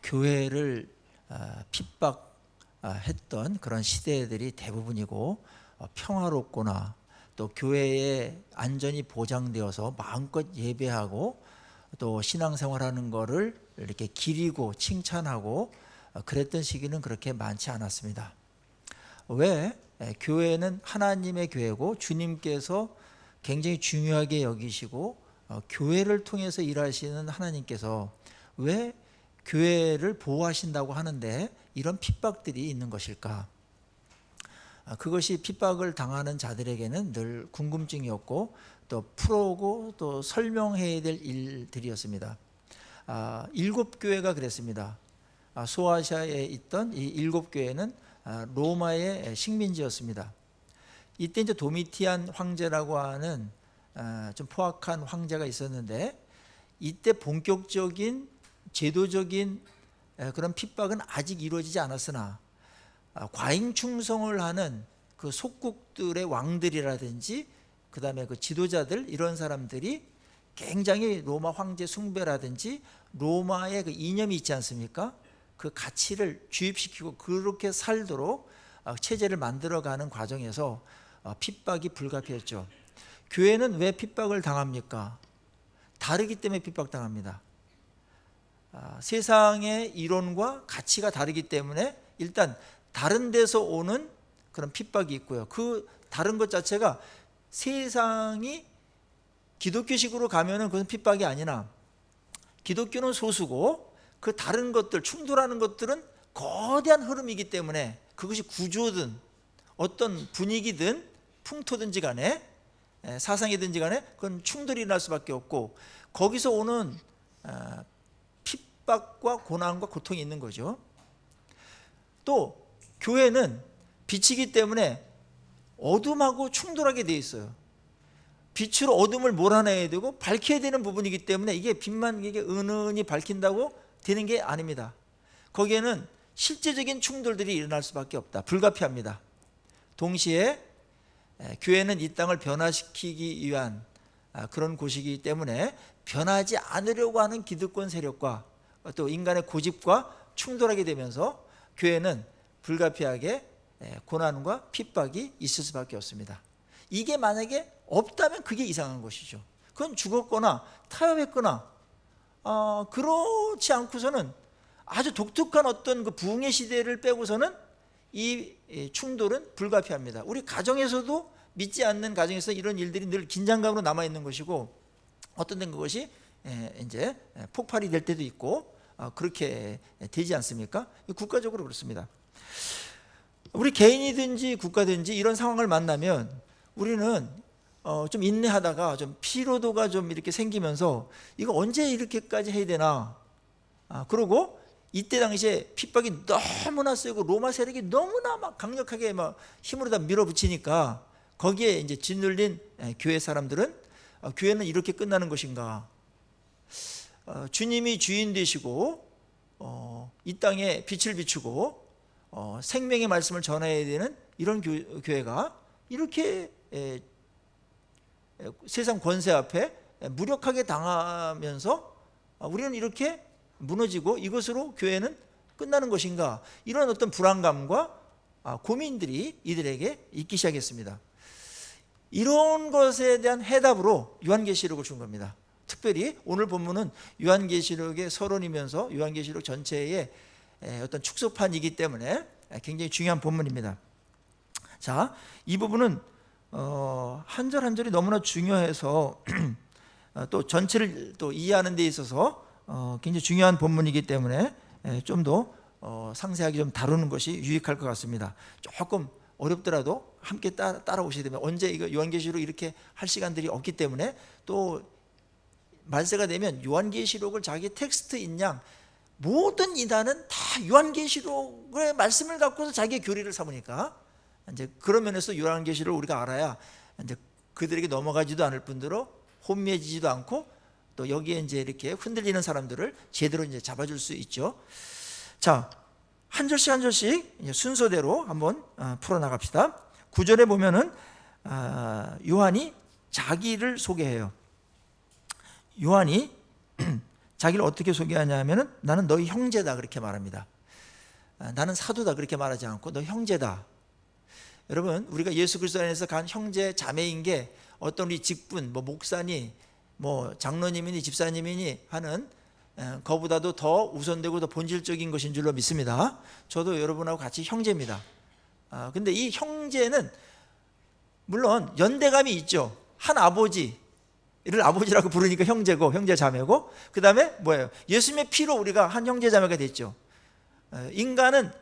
교회를 핍박했던 그런 시대들이 대부분이고, 평화롭거나 또 교회의 안전이 보장되어서 마음껏 예배하고 또 신앙생활하는 거를 이렇게 기리고 칭찬하고 그랬던 시기는 그렇게 많지 않았습니다. 왜? 교회는 하나님의 교회고 주님께서 굉장히 중요하게 여기시고 교회를 통해서 일하시는 하나님께서 왜 교회를 보호하신다고 하는데 이런 핍박들이 있는 것일까? 그것이 핍박을 당하는 자들에게는 늘 궁금증이었고 또 풀어오고 또 설명해야 될 일들이었습니다. 7교회가 그랬습니다. 소아시아에 있던 이 7교회는 로마의 식민지였습니다. 이때 이제 도미티안 황제라고 하는 좀 포악한 황제가 있었는데, 이때 본격적인 제도적인 그런 핍박은 아직 이루어지지 않았으나 과잉 충성을 하는 그 속국들의 왕들이라든지 그 다음에 그 지도자들, 이런 사람들이 굉장히 로마 황제 숭배라든지 로마의 그 이념이 있지 않습니까? 그 가치를 주입시키고 그렇게 살도록 체제를 만들어가는 과정에서 핍박이 불가피했죠. 교회는 왜 핍박을 당합니까? 다르기 때문에 핍박당합니다. 세상의 이론과 가치가 다르기 때문에 일단 다른 데서 오는 그런 핍박이 있고요. 그 다른 것 자체가 세상이 기독교식으로 가면은 그건 핍박이 아니나, 기독교는 소수고 그 다른 것들, 충돌하는 것들은 거대한 흐름이기 때문에 그것이 구조든 어떤 분위기든 풍토든지 간에 사상이든지 간에 그건 충돌이 일어날 수밖에 없고, 거기서 오는 핍박과 고난과 고통이 있는 거죠. 또 교회는 빛이기 때문에 어둠하고 충돌하게 돼 있어요. 빛으로 어둠을 몰아내야 되고 밝혀야 되는 부분이기 때문에 이게 빛만 이게 은은히 밝힌다고 되는 게 아닙니다. 거기에는 실제적인 충돌들이 일어날 수밖에 없다. 불가피합니다. 동시에 교회는 이 땅을 변화시키기 위한 그런 곳이기 때문에 변하지 않으려고 하는 기득권 세력과 또 인간의 고집과 충돌하게 되면서 교회는 불가피하게 고난과 핍박이 있을 수밖에 없습니다. 이게 만약에 없다면 그게 이상한 것이죠. 그건 죽었거나 타협했거나 그렇지 않고서는 아주 독특한 어떤 그 부흥의 시대를 빼고서는 이 충돌은 불가피합니다. 우리 가정에서도 믿지 않는 가정에서 이런 일들이 늘 긴장감으로 남아있는 것이고, 어떤 된 그것이 이제 폭발이 될 때도 있고 그렇게 되지 않습니까? 국가적으로 그렇습니다. 우리 개인이든지 국가든지 이런 상황을 만나면 우리는 좀 인내하다가 좀 피로도가 좀 이렇게 생기면서 이거 언제 이렇게까지 해야 되나, 그러고 이때 당시에 핍박이 너무나 세고 로마 세력이 너무나 막 강력하게 막 힘으로 다 밀어붙이니까 거기에 이제 짓눌린 교회 사람들은 교회는 이렇게 끝나는 것인가, 주님이 주인 되시고 이 땅에 빛을 비추고 생명의 말씀을 전해야 되는 이런 교회가 이렇게 세상 권세 앞에 무력하게 당하면서 우리는 이렇게 무너지고 이것으로 교회는 끝나는 것인가, 이런 어떤 불안감과 고민들이 이들에게 있기 시작했습니다. 이런 것에 대한 해답으로 요한계시록을 준 겁니다. 특별히 오늘 본문은 요한계시록의 서론이면서 요한계시록 전체의 어떤 축소판이기 때문에 굉장히 중요한 본문입니다. 자, 이 부분은 한 절 한 절이 너무나 중요해서 또 전체를 또 이해하는 데 있어서 굉장히 중요한 본문이기 때문에 좀 더 상세하게 좀 다루는 것이 유익할 것 같습니다. 조금 어렵더라도 함께 따라오시게 되면, 언제 이거 요한계시록 이렇게 할 시간들이 없기 때문에 또 말세가 되면 요한계시록을 자기 텍스트인 양 모든 이단은 다 요한계시록의 말씀을 갖고서 자기의 교리를 삼으니까 이제 그런 면에서 요한계시록을 우리가 알아야 이제 그들에게 넘어가지도 않을 뿐더러 혼미해지지도 않고 또 여기에 이제 이렇게 흔들리는 사람들을 제대로 이제 잡아줄 수 있죠. 자, 한 절씩 한 절씩 순서대로 한번 풀어나갑시다. 9절에 보면은 요한이 자기를 소개해요. 요한이 자기를 어떻게 소개하냐 하면은 나는 너희 형제다 그렇게 말합니다. 나는 사도다 그렇게 말하지 않고 너 형제다. 여러분, 우리가 예수 그리스도 안에서 간 형제 자매인 게 어떤 우리 직분, 뭐 목사니, 뭐 장로님이니 집사님이니 하는 그보다도 더 우선되고 더 본질적인 것인 줄로 믿습니다. 저도 여러분하고 같이 형제입니다. 근데 이 형제는 물론 연대감이 있죠. 한 아버지를 아버지라고 부르니까 형제고, 형제 자매고, 그 다음에 뭐예요? 예수님의 피로 우리가 한 형제 자매가 됐죠. 인간은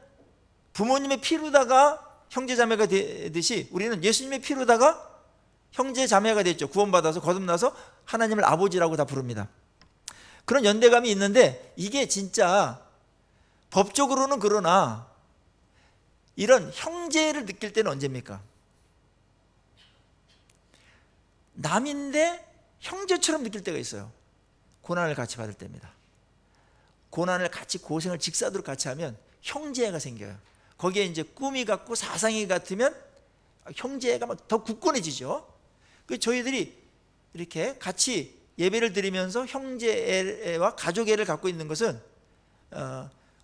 부모님의 피로다가 형제 자매가 되듯이 우리는 예수님의 피로다가 형제 자매가 됐죠. 구원받아서 거듭나서 하나님을 아버지라고 다 부릅니다. 그런 연대감이 있는데 이게 진짜 법적으로는 그러나 이런 형제를 느낄 때는 언제입니까? 남인데 형제처럼 느낄 때가 있어요. 고난을 같이 받을 때입니다. 고난을 같이 고생을 직사도록 같이 하면 형제애가 생겨요. 거기에 이제 꿈이 같고 사상이 같으면 형제애가 막 더 굳건해지죠. 그 저희들이 이렇게 같이 예배를 드리면서 형제애와 가족애를 갖고 있는 것은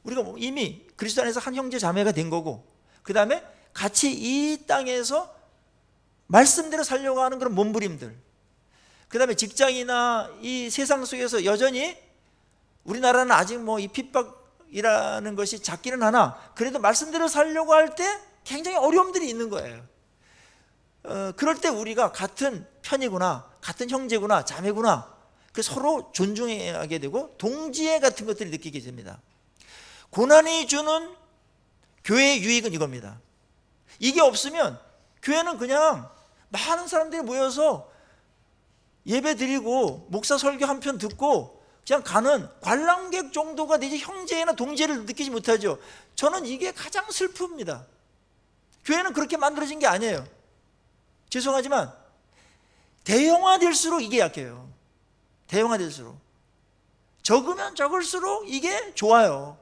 우리가 이미 그리스도 안에서 한 형제 자매가 된 거고, 그 다음에 같이 이 땅에서 말씀대로 살려고 하는 그런 몸부림들, 그 다음에 직장이나 이 세상 속에서 여전히 우리나라는 아직 뭐 이 핍박이라는 것이 작기는 하나 그래도 말씀대로 살려고 할 때 굉장히 어려움들이 있는 거예요. 그럴 때 우리가 같은 편이구나, 같은 형제구나, 자매구나, 그 서로 존중하게 되고 동지애 같은 것들을 느끼게 됩니다. 고난이 주는 교회의 유익은 이겁니다. 이게 없으면 교회는 그냥 많은 사람들이 모여서 예배 드리고 목사 설교 한 편 듣고 그냥 가는 관람객 정도가 되지 형제나 동지애를 느끼지 못하죠. 저는 이게 가장 슬픕니다. 교회는 그렇게 만들어진 게 아니에요. 죄송하지만 대형화될수록 이게 약해요. 대형화될수록 적으면 적을수록 이게 좋아요.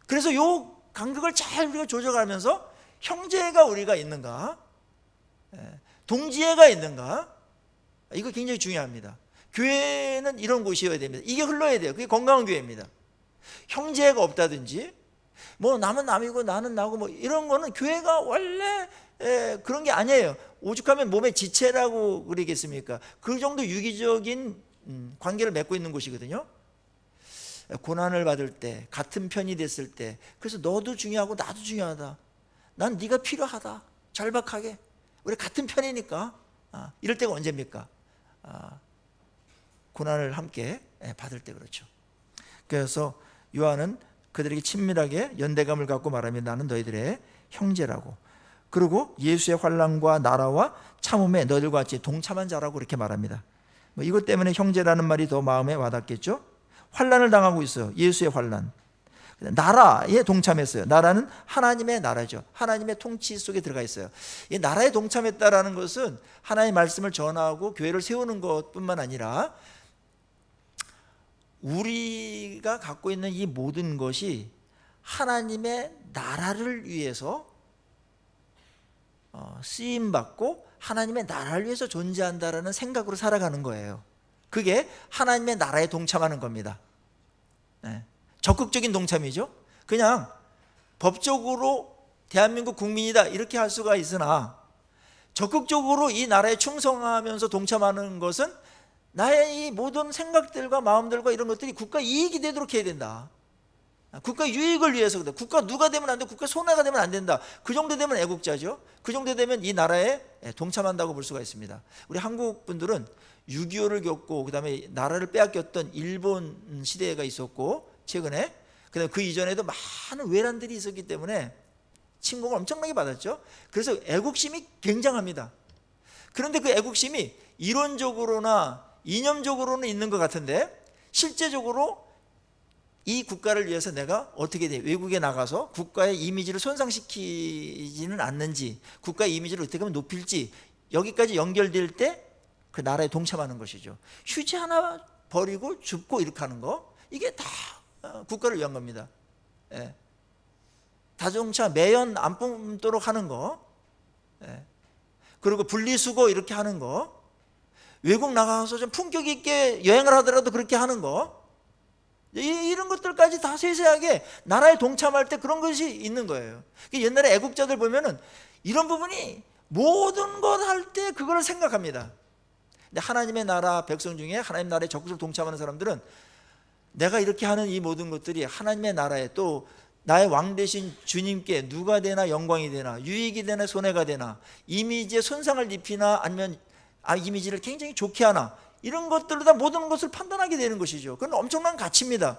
그래서 요 간격을 잘 우리가 조절하면서 형제가 우리가 있는가, 동지애가 있는가, 이거 굉장히 중요합니다. 교회는 이런 곳이어야 됩니다. 이게 흘러야 돼요. 그게 건강한 교회입니다. 형제가 없다든지 뭐 남은 남이고 나는 나고 뭐 이런 거는 교회가 원래 그런 게 아니에요. 오죽하면 몸의 지체라고 그러겠습니까? 그 정도 유기적인 관계를 맺고 있는 곳이거든요. 고난을 받을 때, 같은 편이 됐을 때, 그래서 너도 중요하고 나도 중요하다, 난 네가 필요하다, 절박하게 우리 같은 편이니까, 이럴 때가 언제입니까? 고난을 함께 받을 때. 그렇죠. 그래서 요한은 그들에게 친밀하게 연대감을 갖고 말하면 나는 너희들의 형제라고, 그리고 예수의 환난과 나라와 참음에 너희들과 같이 동참한 자라고 이렇게 말합니다. 뭐 이것 때문에 형제라는 말이 더 마음에 와닿겠죠. 환난을 당하고 있어요. 예수의 환난. 나라에 동참했어요. 나라는 하나님의 나라죠. 하나님의 통치 속에 들어가 있어요. 이 나라에 동참했다라는 것은 하나님의 말씀을 전하고 교회를 세우는 것뿐만 아니라 우리가 갖고 있는 이 모든 것이 하나님의 나라를 위해서 쓰임받고 하나님의 나라를 위해서 존재한다라는 생각으로 살아가는 거예요. 그게 하나님의 나라에 동참하는 겁니다. 적극적인 동참이죠. 그냥 법적으로 대한민국 국민이다 이렇게 할 수가 있으나 적극적으로 이 나라에 충성하면서 동참하는 것은 나의 이 모든 생각들과 마음들과 이런 것들이 국가 이익이 되도록 해야 된다. 국가 유익을 위해서 그런다. 국가 누가 되면 안 돼. 국가 손해가 되면 안 된다. 그 정도 되면 애국자죠. 그 정도 되면 이 나라에 동참한다고 볼 수가 있습니다. 우리 한국 분들은 6.25를 겪고 그다음에 나라를 빼앗겼던 일본 시대가 있었고 최근에 그다음에 그 이전에도 많은 외란들이 있었기 때문에 침공을 엄청나게 받았죠. 그래서 애국심이 굉장합니다. 그런데 그 애국심이 이론적으로나 이념적으로는 있는 것 같은데 실제적으로 이 국가를 위해서 내가 어떻게 돼? 외국에 나가서 국가의 이미지를 손상시키지는 않는지, 국가의 이미지를 어떻게 하면 높일지, 여기까지 연결될 때 그 나라에 동참하는 것이죠. 휴지 하나 버리고 줍고 이렇게 하는 거, 이게 다 국가를 위한 겁니다. 자동차 매연 안 뿜도록 하는 거, 그리고 분리수거 이렇게 하는 거, 외국 나가서 좀 품격 있게 여행을 하더라도 그렇게 하는 거, 이런 것들까지 다 세세하게 나라에 동참할 때 그런 것이 있는 거예요. 옛날에 애국자들 보면은 이런 부분이 모든 것 할 때 그걸 생각합니다. 근데 하나님의 나라 백성 중에 하나님 나라에 적극적으로 동참하는 사람들은 내가 이렇게 하는 이 모든 것들이 하나님의 나라에 또 나의 왕 되신 주님께 누가 되나 영광이 되나 유익이 되나 손해가 되나 이미지에 손상을 입히나 아니면 이미지를 굉장히 좋게 하나, 이런 것들로 다 모든 것을 판단하게 되는 것이죠. 그건 엄청난 가치입니다.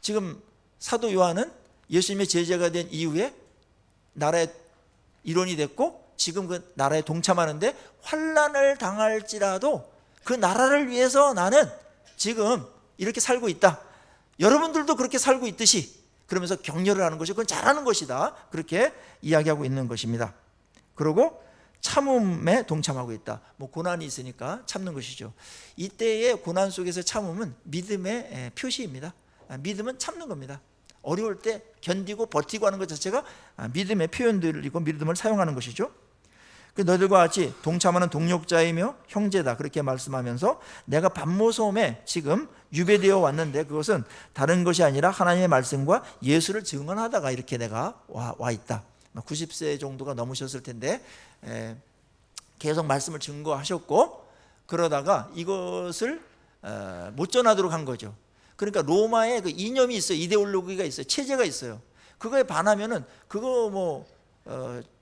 지금 사도 요한은 예수님의 제자가 된 이후에 나라의 일원이 됐고 지금 그 나라에 동참하는데 환난을 당할지라도 그 나라를 위해서 나는 지금 이렇게 살고 있다, 여러분들도 그렇게 살고 있듯이, 그러면서 격려를 하는 것이 그건 잘하는 것이다, 그렇게 이야기하고 있는 것입니다. 그리고 참음에 동참하고 있다. 고난이 있으니까 참는 것이죠. 이때의 고난 속에서 참음은 믿음의 표시입니다. 믿음은 참는 겁니다. 어려울 때 견디고 버티고 하는 것 자체가 믿음의 표현들이고 믿음을 사용하는 것이죠. 너희들과 같이 동참하는 동력자이며 형제다, 그렇게 말씀하면서 내가 반모섬에 지금 유배되어 왔는데 그것은 다른 것이 아니라 하나님의 말씀과 예수를 증언하다가 이렇게 내가 와 있다. 90세 정도가 넘으셨을 텐데 계속 말씀을 증거하셨고, 그러다가 이것을 못 전하도록 한 거죠. 그러니까 로마에 그 이념이 있어요. 이데올로기가 있어요. 체제가 있어요. 그거에 반하면은 그거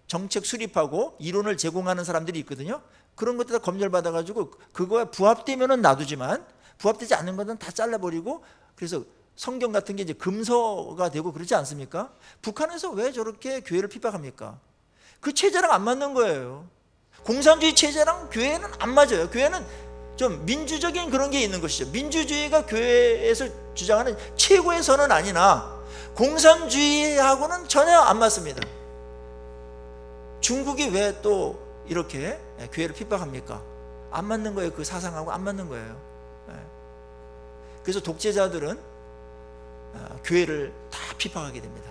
정책 수립하고 이론을 제공하는 사람들이 있거든요. 그런 것들 다 검열받아가지고 그거에 부합되면은 놔두지만 부합되지 않는 것은 다 잘라버리고, 그래서 성경 같은 게 이제 금서가 되고 그러지 않습니까? 북한에서 왜 저렇게 교회를 핍박합니까? 그 체제랑 안 맞는 거예요. 공산주의 체제랑 교회는 안 맞아요. 교회는 좀 민주적인 그런 게 있는 것이죠. 민주주의가 교회에서 주장하는 최고의 선은 아니나 공산주의하고는 전혀 안 맞습니다. 중국이 왜 또 이렇게 교회를 핍박합니까? 안 맞는 거예요. 그 사상하고 안 맞는 거예요. 그래서 독재자들은 교회를 다 핍박하게 됩니다.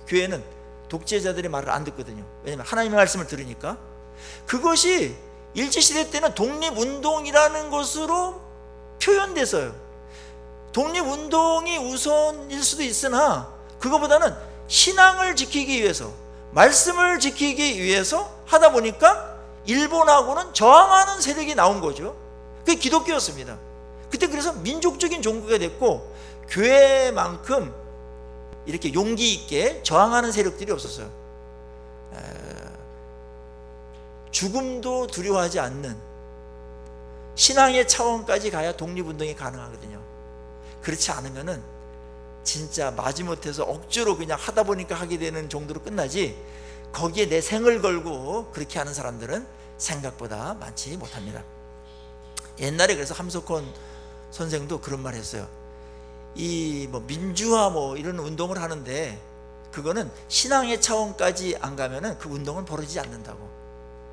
교회는 독재자들의 말을 안 듣거든요. 왜냐하면 하나님의 말씀을 들으니까. 그것이 일제시대 때는 독립운동이라는 것으로 표현돼서요. 독립운동이 우선일 수도 있으나 그거보다는 신앙을 지키기 위해서, 말씀을 지키기 위해서 하다 보니까 일본하고는 저항하는 세력이 나온 거죠. 그게 기독교였습니다. 그때 그래서 민족적인 종교가 됐고 교회만큼 이렇게 용기 있게 저항하는 세력들이 없었어요. 죽음도 두려워하지 않는 신앙의 차원까지 가야 독립운동이 가능하거든요. 그렇지 않으면은 진짜 마지못해서 억지로 그냥 하다 보니까 하게 되는 정도로 끝나지, 거기에 내 생을 걸고 그렇게 하는 사람들은 생각보다 많지 못합니다. 옛날에 그래서 함석헌 선생도 그런 말 했어요. 이 민주화 이런 운동을 하는데 그거는 신앙의 차원까지 안 가면은 그 운동은 벌어지지 않는다고.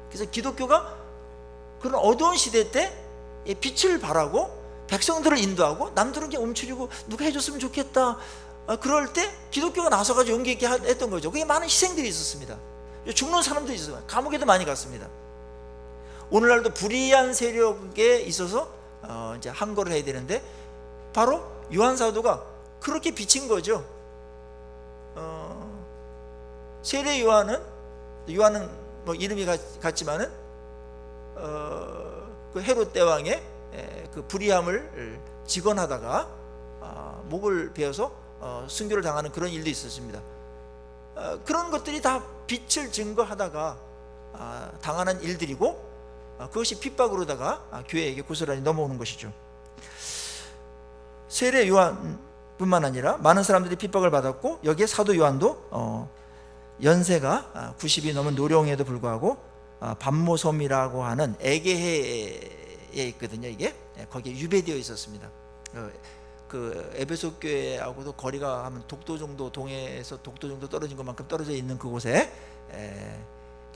그래서 기독교가 그런 어두운 시대 때 빛을 발하고 백성들을 인도하고 남들은 그냥 움츠리고 누가 해줬으면 좋겠다, 그럴 때 기독교가 나서가지고 용기 있게 했던 거죠. 그게 많은 희생들이 있었습니다. 죽는 사람들이 있었어요. 감옥에도 많이 갔습니다. 오늘날도 불의한 세력에 있어서 이제 항거를 해야 되는데 바로 요한 사도가 그렇게 비친 거죠. 세례 요한은 이름이 같지만은 그 헤롯 대왕의 그 불의함을 직언하다가 목을 베어서 순교를 당하는 그런 일도 있었습니다. 그런 것들이 다 빛을 증거하다가 당하는 일들이고, 그것이 핍박으로다가 교회에게 고스란히 넘어오는 것이죠. 세례 요한뿐만 아니라 많은 사람들이 핍박을 받았고, 여기에 사도 요한도 연세가 90이 넘은 노령에도 불구하고 반모섬이라고 하는 에게해에 있거든요. 이게 거기에 유배되어 있었습니다. 그 에베소 교회하고도 거리가 한 독도 정도, 동해에서 독도 정도 떨어진 것만큼 떨어져 있는 그곳에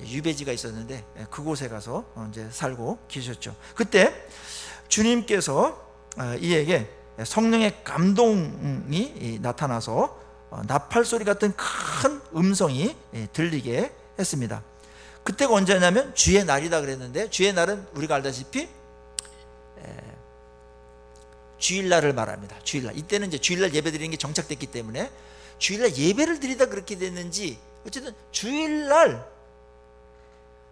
유배지가 있었는데 그곳에 가서 이제 살고 계셨죠. 그때 주님께서 이에게 성령의 감동이 나타나서 나팔 소리 같은 큰 음성이 들리게 했습니다. 그때가 언제냐면 주의 날이다 그랬는데, 주의 날은 우리가 알다시피 주일날을 말합니다. 주일날. 이때는 이제 주일날 예배 드리는 게 정착됐기 때문에 주일날 예배를 드리다 그렇게 됐는지, 어쨌든 주일날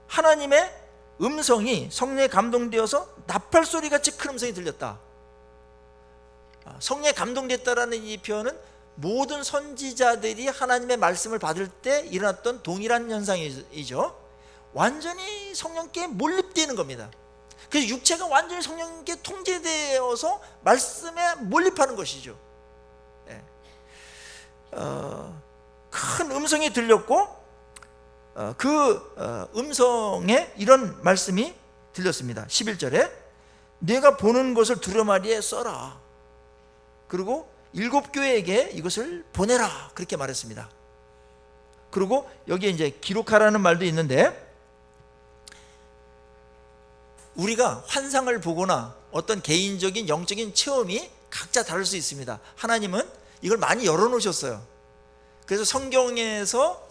하나님의 음성이 성령에 감동되어서 나팔소리 같이 큰 음성이 들렸다. 성령에 감동됐다라는 이 표현은 모든 선지자들이 하나님의 말씀을 받을 때 일어났던 동일한 현상이죠. 완전히 성령께 몰입되는 겁니다. 그래서 육체가 완전히 성령께 통제되어서 말씀에 몰입하는 것이죠. 큰 음성이 들렸고, 그 음성에 이런 말씀이 들렸습니다. 11절에 내가 보는 것을 두루마리에 써라. 그리고 7 교회에게 이것을 보내라. 그렇게 말했습니다. 그리고 여기에 이제 기록하라는 말도 있는데, 우리가 환상을 보거나 어떤 개인적인 영적인 체험이 각자 다를 수 있습니다. 하나님은 이걸 많이 열어놓으셨어요. 그래서 성경에서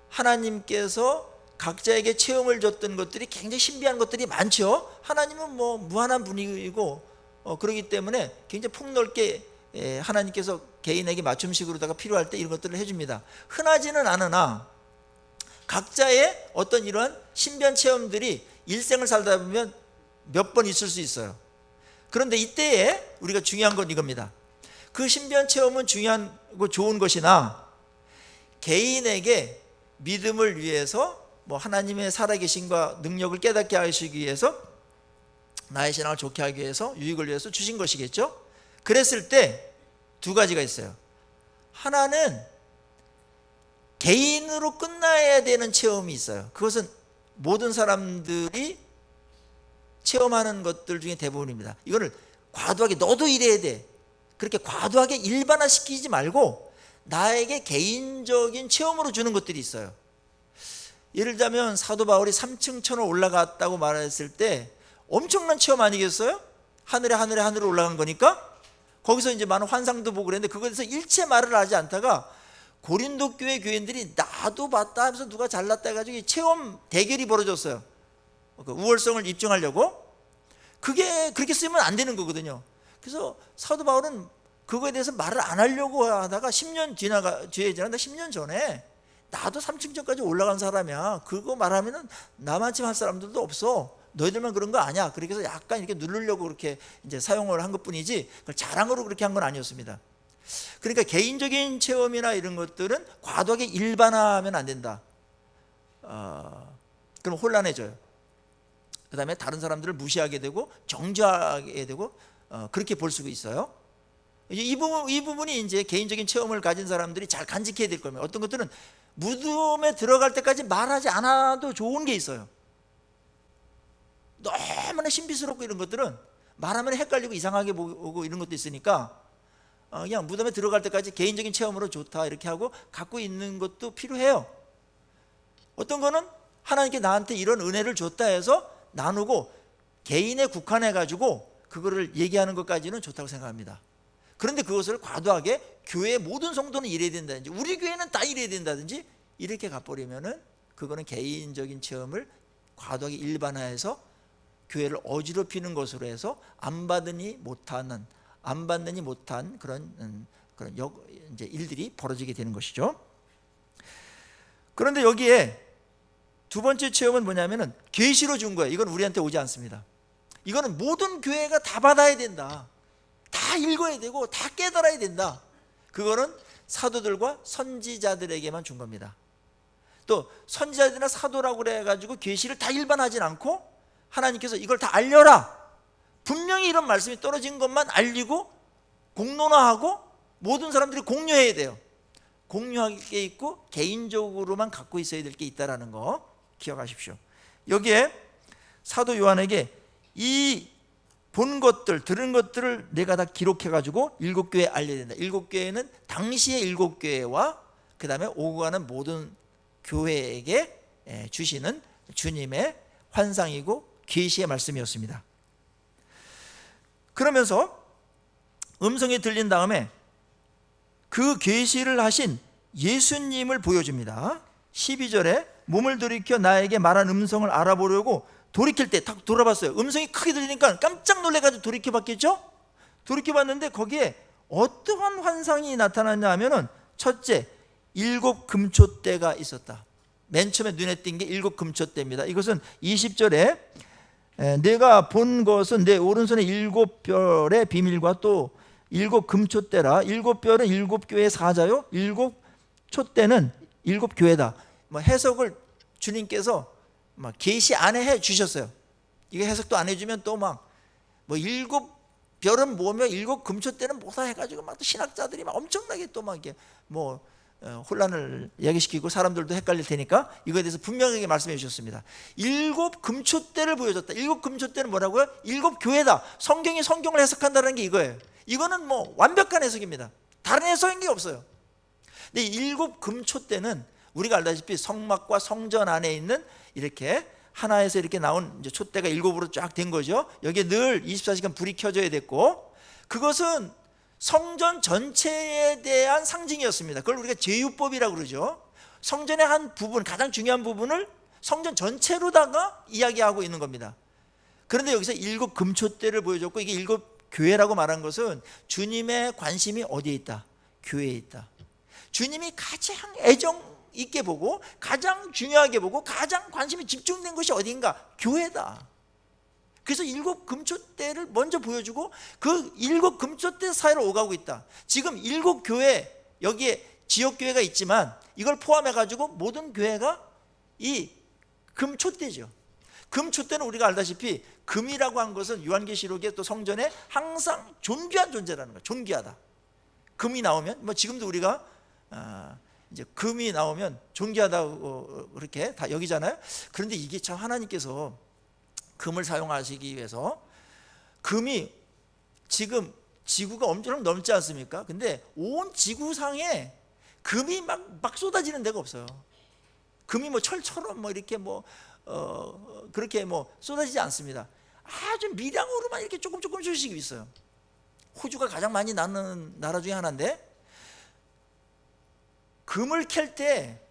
하나님께서 각자에게 체험을 줬던 것들이 굉장히 신비한 것들이 많죠. 하나님은 뭐 무한한 분이고 그렇기 때문에 굉장히 폭넓게 하나님께서 개인에게 맞춤식으로다가 필요할 때 이런 것들을 해줍니다. 흔하지는 않으나 각자의 어떤 이러한 신비한 체험들이 일생을 살다 보면 몇 번 있을 수 있어요. 그런데 이때에 우리가 중요한 건 이겁니다. 그 신비한 체험은 중요하고 좋은 것이나, 개인에게 믿음을 위해서 뭐 하나님의 살아계심과 능력을 깨닫게 하시기 위해서, 나의 신앙을 좋게 하기 위해서, 유익을 위해서 주신 것이겠죠. 그랬을 때 두 가지가 있어요. 하나는 개인으로 끝나야 되는 체험이 있어요. 그것은 모든 사람들이 체험하는 것들 중에 대부분입니다. 이거를 과도하게 너도 이래야 돼, 그렇게 과도하게 일반화시키지 말고 나에게 개인적인 체험으로 주는 것들이 있어요. 예를 들자면 사도 바울이 3층 천을 올라갔다고 말했을 때 엄청난 체험 아니겠어요? 하늘에 올라간 거니까. 거기서 이제 많은 환상도 보고 그랬는데, 그것에서 일체 말을 하지 않다가 고린도 교회 교인들이 나도 봤다 하면서 누가 잘났다 해가지고 체험 대결이 벌어졌어요. 그 우월성을 입증하려고. 그게 그렇게 쓰면 안 되는 거거든요. 그래서 사도 바울은 그거에 대해서 말을 안 하려고 하다가 10년 뒤에 지나다 10년 전에 나도 3층 전까지 올라간 사람이야, 그거 말하면은 나만큼 할 사람들도 없어, 너희들만 그런 거 아니야. 그렇게 해서 약간 이렇게 누르려고 그렇게 이제 사용을 한 것뿐이지, 그걸 자랑으로 그렇게 한 건 아니었습니다. 그러니까 개인적인 체험이나 이런 것들은 과도하게 일반화하면 안 된다. 그럼 혼란해져요. 그 다음에 다른 사람들을 무시하게 되고 정죄하게 되고 그렇게 볼 수가 있어요. 이 부분이 이제 개인적인 체험을 가진 사람들이 잘 간직해야 될 겁니다. 어떤 것들은 무덤에 들어갈 때까지 말하지 않아도 좋은 게 있어요. 너무나 신비스럽고 이런 것들은 말하면 헷갈리고 이상하게 보고 이런 것도 있으니까 그냥 무덤에 들어갈 때까지 개인적인 체험으로 좋다 이렇게 하고 갖고 있는 것도 필요해요. 어떤 거는 하나님께 나한테 이런 은혜를 줬다 해서 나누고 개인에 국한해 가지고 그거를 얘기하는 것까지는 좋다고 생각합니다. 그런데 그것을 과도하게 교회의 모든 성도는 이래야 된다든지 우리 교회는 다 이래야 된다든지 이렇게 가버리면은 그거는 개인적인 체험을 과도하게 일반화해서 교회를 어지럽히는 것으로 해서 안 받으니 못한 그런 이제 일들이 벌어지게 되는 것이죠. 그런데 여기에 두 번째 체험은 뭐냐면은 계시로 준 거예요. 이건 우리한테 오지 않습니다. 이거는 모든 교회가 다 받아야 된다. 다 읽어야 되고 다 깨달아야 된다. 그거는 사도들과 선지자들에게만 준 겁니다. 또 선지자들이나 사도라고 그래가지고 계시를 다 일반하진 않고 하나님께서 이걸 다 알려라. 분명히 이런 말씀이 떨어진 것만 알리고 공론화하고 모든 사람들이 공유해야 돼요. 공유할 게 있고 개인적으로만 갖고 있어야 될 게 있다는 거 기억하십시오. 여기에 사도 요한에게 이 본 것들, 들은 것들을 내가 다 기록해가지고 7 교회에 알려야 된다. 7 교회는 당시의 7 교회와 그 다음에 오고 가는 모든 교회에게 주시는 주님의 환상이고 계시의 말씀이었습니다. 그러면서 음성이 들린 다음에 그 계시를 하신 예수님을 보여줍니다. 12절에 몸을 돌이켜 나에게 말한 음성을 알아보려고 돌이킬 때 딱 돌아봤어요. 음성이 크게 들리니까 깜짝 놀래가지고 돌이켜봤겠죠? 돌이켜봤는데 거기에 어떠한 환상이 나타났냐 하면은, 첫째, 7 금초대가 있었다. 맨 처음에 눈에 띈 게 7 금초대입니다. 이것은 20절에 내가 본 것은 내 오른손의 7별의 비밀과 또 7 금초대라. 7별은 7교회 사자요, 7 촛대는 7 교회다. 뭐 해석을 주님께서 막 계시 안에 해 주셨어요. 이거 해석도 안 해주면 또 막 뭐 7 별은 뭐며 7 금초대는 뭐다 해가지고 막 신학자들이 막 엄청나게 또 막 이게 뭐 혼란을 야기시키고 사람들도 헷갈릴 테니까 이거에 대해서 분명하게 말씀해 주셨습니다. 7 금초대를 보여줬다. 7 금초대는 뭐라고요? 7 교회다. 성경이 성경을 해석한다는 게 이거예요. 이거는 뭐 완벽한 해석입니다. 다른 해석이 없어요. 근데 7 금초대는 우리가 알다시피 성막과 성전 안에 있는 이렇게 하나에서 이렇게 나온 이제 촛대가 7으로 쫙 된 거죠. 여기에 늘 24시간 불이 켜져야 됐고, 그것은 성전 전체에 대한 상징이었습니다. 그걸 우리가 제유법이라고 그러죠. 성전의 한 부분, 가장 중요한 부분을 성전 전체로다가 이야기하고 있는 겁니다. 그런데 여기서 7 금초대를 보여줬고, 이게 7 교회라고 말한 것은 주님의 관심이 어디에 있다? 교회에 있다. 주님이 가장 애정 있게 보고 가장 중요하게 보고 가장 관심이 집중된 것이 어딘가? 교회다. 그래서 7 금초대를 먼저 보여주고 그 7 금초대 사이로 오가고 있다. 지금 7 교회, 여기에 지역교회가 있지만 이걸 포함해가지고 모든 교회가 이 금초대죠. 금초대는 우리가 알다시피 금이라고 한 것은 요한계시록에 또 성전에 항상 존귀한 존재라는 거예요. 존귀하다. 금이 나오면 뭐 지금도 우리가 이제 금이 나오면 존귀하다고 그렇게 다 여기잖아요. 그런데 이게 참 하나님께서 금을 사용하시기 위해서, 금이 지금 지구가 엄청 넘지 않습니까? 근데 온 지구상에 금이 막 쏟아지는 데가 없어요. 금이 뭐 철처럼 뭐 이렇게 뭐 그렇게 뭐 쏟아지지 않습니다. 아주 미량으로만 이렇게 조금씩 있어요. 호주가 가장 많이 나는 나라 중에 하나인데, 금을 캘 때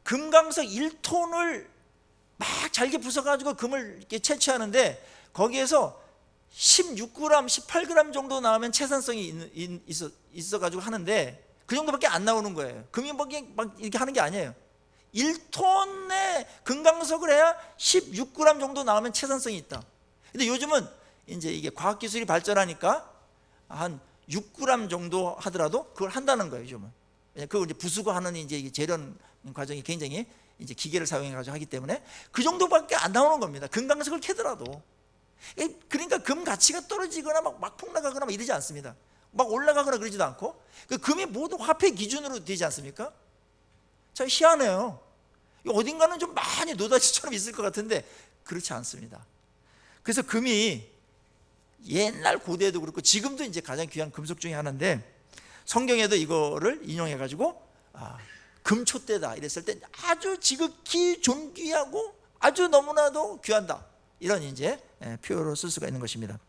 금강석 1톤을 막 잘게 부숴가지고 금을 이렇게 채취하는데 거기에서 16g, 18g 정도 나오면 채산성이 있어가지고 하는데 그 정도밖에 안 나오는 거예요. 금이 막 이렇게 하는 게 아니에요. 1톤의 금강석을 해야 16g 정도 나오면 채산성이 있다. 근데 요즘은 이제 이게 과학기술이 발전하니까 한 6g 정도 하더라도 그걸 한다는 거예요, 요즘은. 그걸 이제 부수고 하는 이제 재련 과정이 굉장히 이제 기계를 사용해가지고 하기 때문에 그 정도밖에 안 나오는 겁니다. 금강석을 캐더라도. 그러니까 금 가치가 떨어지거나 막 폭락하거나 막 이러지 않습니다. 막 올라가거나 그러지도 않고, 그 금이 모두 화폐 기준으로 되지 않습니까? 참 희한해요. 어딘가는 좀 많이 노다지처럼 있을 것 같은데 그렇지 않습니다. 그래서 금이 옛날 고대에도 그렇고 지금도 이제 가장 귀한 금속 중에 하나인데, 성경에도 이거를 인용해가지고 금초대다 이랬을 때 아주 지극히 존귀하고 아주 너무나도 귀한다, 이런 이제 표현으로 쓸 수가 있는 것입니다.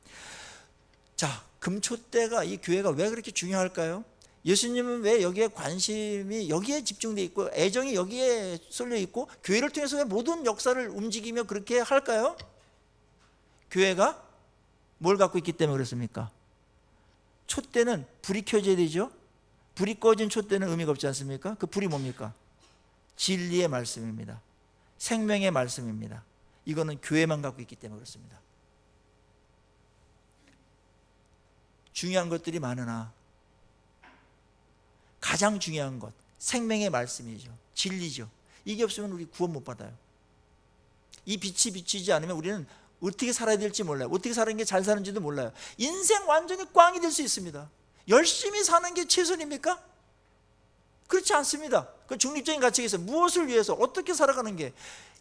자, 금초대가, 이 교회가 왜 그렇게 중요할까요? 예수님은 왜 여기에 관심이 여기에 집중되어 있고 애정이 여기에 쏠려 있고 교회를 통해서 왜 모든 역사를 움직이며 그렇게 할까요? 교회가 뭘 갖고 있기 때문에 그렇습니까? 촛대는 불이 켜져야 되죠. 불이 꺼진 촛대는 의미가 없지 않습니까? 그 불이 뭡니까? 진리의 말씀입니다. 생명의 말씀입니다. 이거는 교회만 갖고 있기 때문에 그렇습니다. 중요한 것들이 많으나 가장 중요한 것, 생명의 말씀이죠. 진리죠. 이게 없으면 우리 구원 못 받아요. 이 빛이 비치지 않으면 우리는 어떻게 살아야 될지 몰라요. 어떻게 사는 게 잘 사는지도 몰라요. 인생 완전히 꽝이 될 수 있습니다. 열심히 사는 게 최선입니까? 그렇지 않습니다. 그 중립적인 가치가 있어요. 무엇을 위해서 어떻게 살아가는 게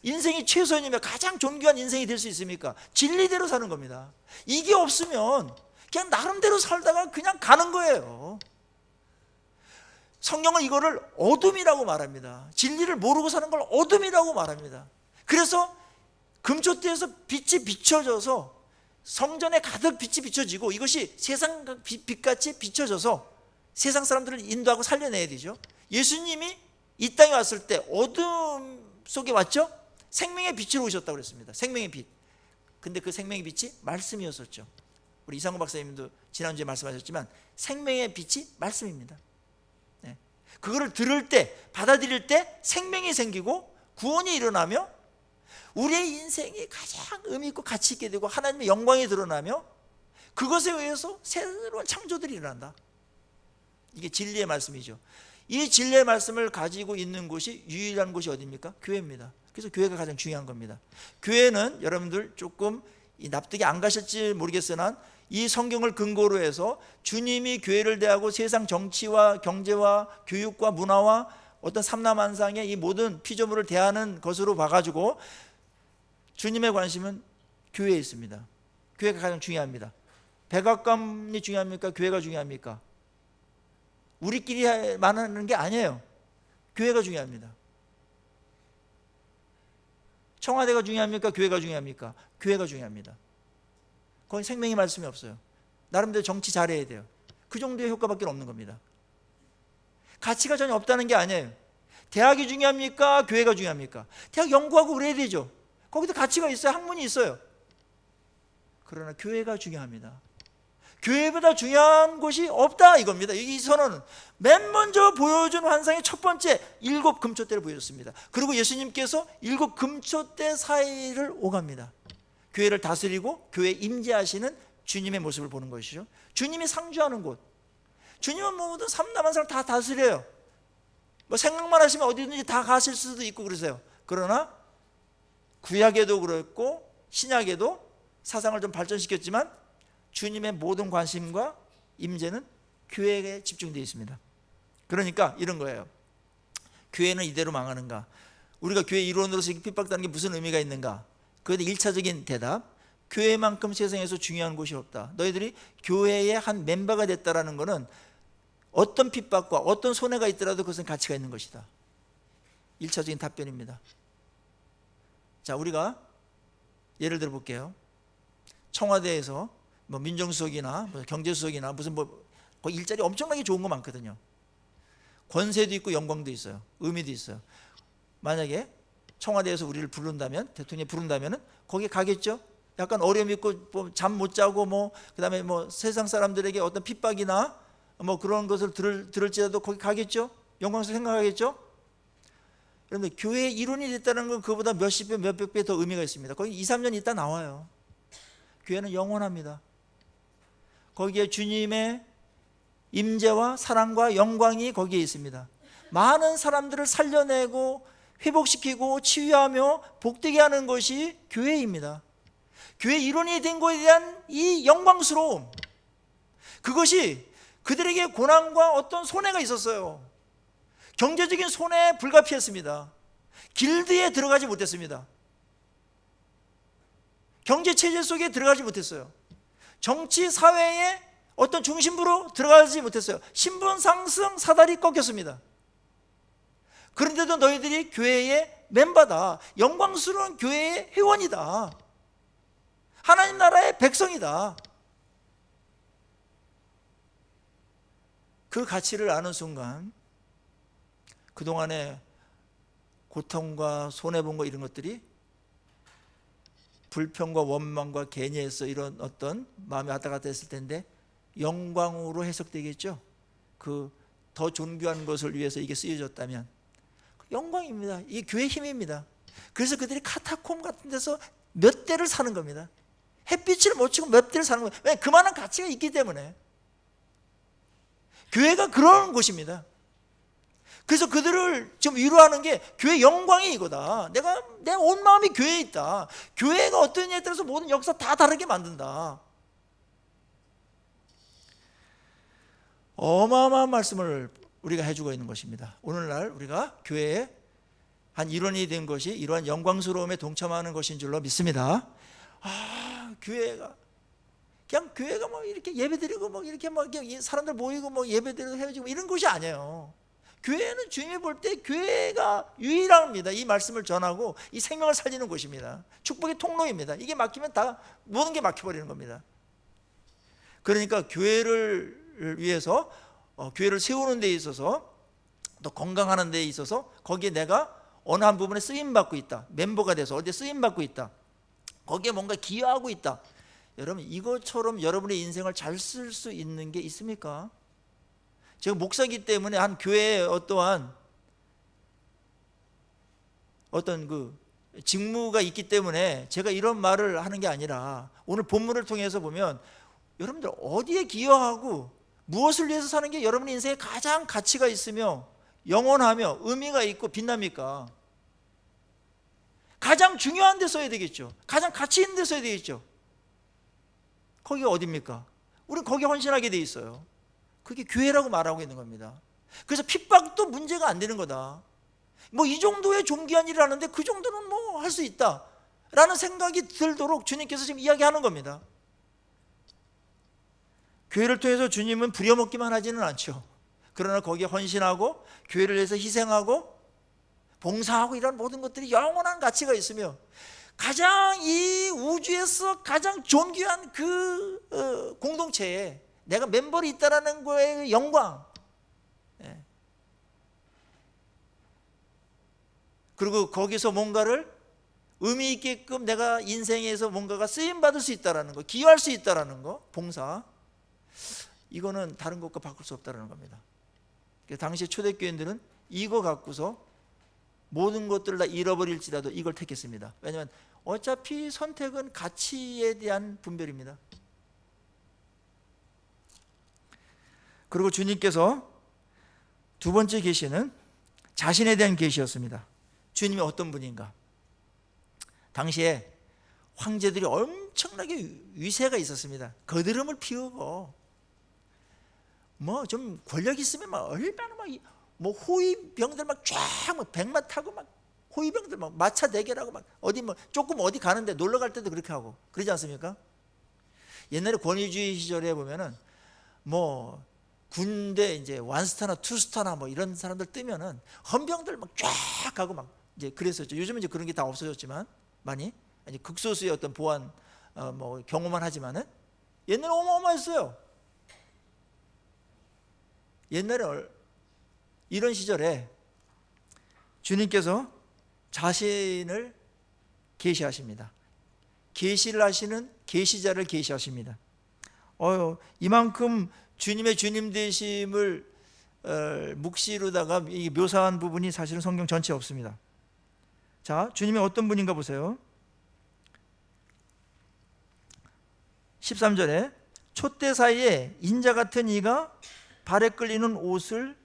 인생이 최선이며 가장 존귀한 인생이 될 수 있습니까? 진리대로 사는 겁니다. 이게 없으면 그냥 나름대로 살다가 그냥 가는 거예요. 성경은 이거를 어둠이라고 말합니다. 진리를 모르고 사는 걸 어둠이라고 말합니다. 그래서 금초대에서 빛이 비춰져서 성전에 가득 빛이 비춰지고 이것이 세상 빛같이 비춰져서 세상 사람들을 인도하고 살려내야 되죠. 예수님이 이 땅에 왔을 때 어둠 속에 왔죠? 생명의 빛으로 오셨다고 그랬습니다. 생명의 빛. 근데 그 생명의 빛이 말씀이었었죠. 우리 이상구 박사님도 지난주에 말씀하셨지만 생명의 빛이 말씀입니다. 네. 그거를 들을 때, 받아들일 때 생명이 생기고 구원이 일어나며 우리의 인생이 가장 의미 있고 가치 있게 되고 하나님의 영광이 드러나며 그것에 의해서 새로운 창조들이 일어난다. 이게 진리의 말씀이죠. 이 진리의 말씀을 가지고 있는 곳이 유일한 곳이 어디입니까? 교회입니다. 그래서 교회가 가장 중요한 겁니다. 교회는 여러분들 조금 납득이 안 가실지 모르겠으나 이 성경을 근거로 해서 주님이 교회를 대하고 세상 정치와 경제와 교육과 문화와 어떤 삼라만상의 이 모든 피조물을 대하는 것으로 봐가지고 주님의 관심은 교회에 있습니다. 교회가 가장 중요합니다. 백악관이 중요합니까? 교회가 중요합니까? 우리끼리 말하는 게 아니에요. 교회가 중요합니다. 청와대가 중요합니까? 교회가 중요합니까? 교회가 중요합니다. 거기 생명의 말씀이 없어요. 나름대로 정치 잘해야 돼요. 그 정도의 효과밖에 없는 겁니다. 가치가 전혀 없다는 게 아니에요. 대학이 중요합니까? 교회가 중요합니까? 대학 연구하고 그래야 되죠. 거기도 가치가 있어요. 학문이 있어요. 그러나 교회가 중요합니다. 교회보다 중요한 곳이 없다 이겁니다. 이 선언은 맨 먼저 보여준 환상의 첫 번째 7 금초대를 보여줬습니다. 그리고 예수님께서 7 금초대 사이를 오갑니다. 교회를 다스리고 교회에 임재하시는 주님의 모습을 보는 것이죠. 주님이 상주하는 곳. 주님은 모든 삼라만상을 다 다스려요. 뭐 생각만 하시면 어디든지 다 가실 수도 있고 그러세요. 그러나 구약에도 그랬고 신약에도 사상을 좀 발전시켰지만 주님의 모든 관심과 임재는 교회에 집중되어 있습니다. 그러니까 이런 거예요. 교회는 이대로 망하는가? 우리가 교회 일원으로서 핍박당하는 게 무슨 의미가 있는가? 그에 대해 1차적인 대답, 교회만큼 세상에서 중요한 곳이 없다. 너희들이 교회의 한 멤버가 됐다라는 것은 어떤 핍박과 어떤 손해가 있더라도 그것은 가치가 있는 것이다. 1차적인 답변입니다. 자, 우리가 예를 들어 볼게요. 청와대에서 뭐 민정수석이나 뭐 경제수석이나 무슨 뭐 거기 일자리 엄청나게 좋은 거 많거든요. 권세도 있고 영광도 있어요. 의미도 있어요. 만약에 청와대에서 우리를 부른다면, 대통령이 부른다면은 거기 가겠죠. 약간 어려움 있고 뭐 잠 못 자고 뭐 그다음에 뭐 세상 사람들에게 어떤 핍박이나 뭐 그런 것을 들을지라도 거기 가겠죠. 영광스럽게 생각하겠죠. 그런데 교회의 일원이 됐다는 건 그보다 몇십 배, 몇백 배 더 의미가 있습니다. 거기 2, 3년 있다 나와요. 교회는 영원합니다. 거기에 주님의 임재와 사랑과 영광이 거기에 있습니다. 많은 사람들을 살려내고 회복시키고 치유하며 복되게 하는 것이 교회입니다. 교회 일원이 된 것에 대한 이 영광스러움, 그것이 그들에게 고난과 어떤 손해가 있었어요. 경제적인 손해에 불가피했습니다. 길드에 들어가지 못했습니다. 경제체제 속에 들어가지 못했어요. 정치, 사회의 어떤 중심부로 들어가지 못했어요. 신분 상승, 사다리 꺾였습니다. 그런데도 너희들이 교회의 멤버다. 영광스러운 교회의 회원이다. 하나님 나라의 백성이다. 그 가치를 아는 순간 그동안의 고통과 손해본 거 이런 것들이 불평과 원망과 괜히에서 이런 어떤 마음이 왔다 갔다 했을 텐데 영광으로 해석되겠죠. 그 더 존귀한 것을 위해서 이게 쓰여졌다면 영광입니다. 이게 교회의 힘입니다. 그래서 그들이 카타콤 같은 데서 몇 대를 사는 겁니다. 햇빛을 못 치고 몇 대를 사는 거예요. 왜? 그만한 가치가 있기 때문에. 교회가 그런 곳입니다. 그래서 그들을 지금 위로하는 게 교회 영광이 이거다. 내 온 마음이 교회에 있다. 교회가 어떠냐에 따라서 모든 역사 다 다르게 만든다. 어마어마한 말씀을 우리가 해주고 있는 것입니다. 오늘날 우리가 교회의 한 일원이 된 것이 이러한 영광스러움에 동참하는 것인 줄로 믿습니다. 교회가 그냥 교회가 뭐 이렇게 예배드리고 뭐 이렇게 뭐 사람들 모이고 뭐 예배드리고 헤어지고 이런 것이 아니에요. 교회는 주님이 볼 때 교회가 유일합니다. 이 말씀을 전하고 이 생명을 살리는 곳입니다. 축복의 통로입니다. 이게 막히면 다 모든 게 막혀버리는 겁니다. 그러니까 교회를 위해서 교회를 세우는 데 있어서 또 건강하는 데 있어서 거기에 내가 어느 한 부분에 쓰임받고 있다, 멤버가 돼서 어디에 쓰임받고 있다, 거기에 뭔가 기여하고 있다. 여러분, 이것처럼 여러분의 인생을 잘 쓸 수 있는 게 있습니까? 제가 목사이기 때문에 한 교회에 어떤 그 직무가 있기 때문에 제가 이런 말을 하는 게 아니라, 오늘 본문을 통해서 보면 여러분들 어디에 기여하고 무엇을 위해서 사는 게 여러분의 인생에 가장 가치가 있으며 영원하며 의미가 있고 빛납니까? 가장 중요한 데 써야 되겠죠. 가장 가치 있는 데 써야 되겠죠. 거기가 어디입니까? 우리는 거기에 헌신하게 돼 있어요. 그게 교회라고 말하고 있는 겁니다. 그래서 핍박도 문제가 안 되는 거다. 뭐 이 정도의 존귀한 일을 하는데 그 정도는 뭐 할 수 있다 라는 생각이 들도록 주님께서 지금 이야기하는 겁니다. 교회를 통해서 주님은 부려먹기만 하지는 않죠. 그러나 거기에 헌신하고 교회를 위해서 희생하고 봉사하고 이런 모든 것들이 영원한 가치가 있으며, 가장 이 우주에서 가장 존귀한 그 공동체에 내가 멤버로 있다라는 거의 영광, 그리고 거기서 뭔가를 의미 있게끔 내가 인생에서 뭔가가 쓰임받을 수 있다는 거, 기여할 수 있다는 거, 봉사, 이거는 다른 것과 바꿀 수 없다는 겁니다. 당시 초대교인들은 이거 갖고서 모든 것들을 다 잃어버릴지라도 이걸 택했습니다. 왜냐하면 어차피 선택은 가치에 대한 분별입니다. 그리고 주님께서 두 번째 계시는 자신에 대한 계시였습니다. 주님이 어떤 분인가? 당시에 황제들이 엄청나게 위세가 있었습니다. 거드름을 피우고 뭐 좀 권력 있으면 막 얼마나 뭐 호위병들 막 쫙 막 백마 타고 막 호위병들 막 마차 대결하고 막 어디 뭐 조금 어디 가는데 놀러 갈 때도 그렇게 하고 그러지 않습니까? 옛날에 권위주의 시절에 보면은 뭐 군대 이제 원스타나 투스타나 뭐 이런 사람들 뜨면은 헌병들 막 쫙 가고 막 이제 그랬었죠. 요즘은 이제 그런 게 다 없어졌지만 많이 이제 극소수의 어떤 보안 뭐 경우만 하지만은 옛날에 어마어마했어요. 옛날에 이런 시절에 주님께서 자신을 계시하십니다. 계시를 하시는 계시자를 계시하십니다. 이만큼 주님의 주님 되심을 묵시로다가 묘사한 부분이 사실은 성경 전체에 없습니다. 자, 주님이 어떤 분인가 보세요. 13절에 촛대 사이에 인자 같은 이가 발에 끌리는 옷을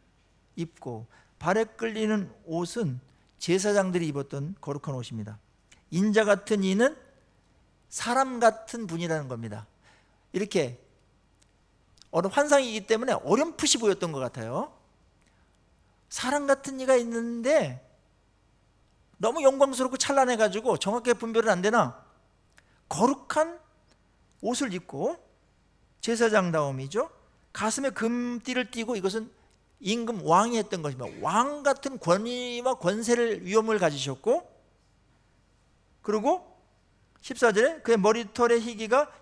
입고, 발에 끌리는 옷은 제사장들이 입었던 거룩한 옷입니다. 인자 같은 이는 사람 같은 분이라는 겁니다. 이렇게 어느 환상이기 때문에 어렴풋이 보였던 것 같아요. 사람 같은 이가 있는데 너무 영광스럽고 찬란해가지고 정확하게 분별은 안 되나 거룩한 옷을 입고, 제사장다움이죠. 가슴에 금띠를 띠고, 이것은 임금 왕이 했던 것입니다. 왕 같은 권위와 권세를 위엄을 가지셨고, 그리고 14절에 그의 머리털의 희기가